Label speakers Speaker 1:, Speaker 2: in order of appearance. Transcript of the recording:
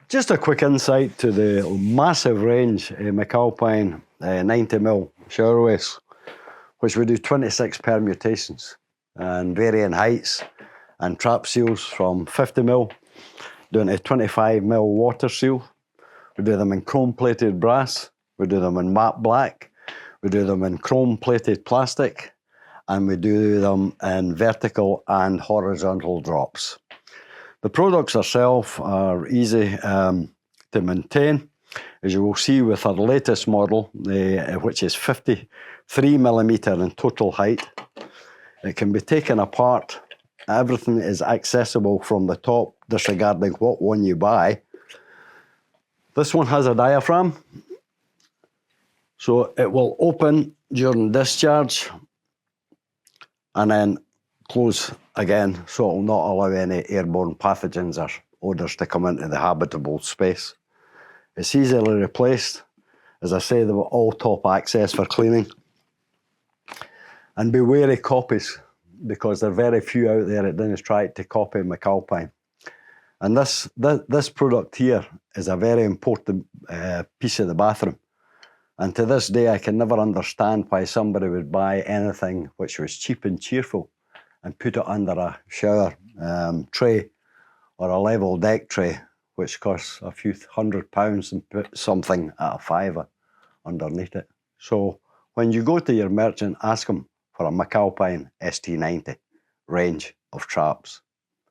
Speaker 1: Just a quick insight to the massive range McAlpine 90mm shower waist, which we do 26 permutations and varying heights, and trap seals from 50mm down to 25mm water seal. We do them in chrome plated brass, we do them in matte black, we do them in chrome plated plastic, and we do them in vertical and horizontal drops. The products themselves are easy to maintain, as you will see with our latest model, which is 53mm in total height. It can be taken apart. Everything is accessible from the top, disregarding what one you buy. This one has a diaphragm, so it will open during discharge and then close again, so it will not allow any airborne pathogens or odours to come into the habitable space. It's easily replaced. As I say, they were all top access for cleaning. And be wary copies, because there are very few out there that didn't try to copy McAlpine. And this product here is a very important piece of the bathroom. And to this day, I can never understand why somebody would buy anything which was cheap and cheerful and put it under a shower tray or a level deck tray, which costs a few £100, and put something at a £5 underneath it. So when you go to your merchant, ask them for a McAlpine ST90 range of traps.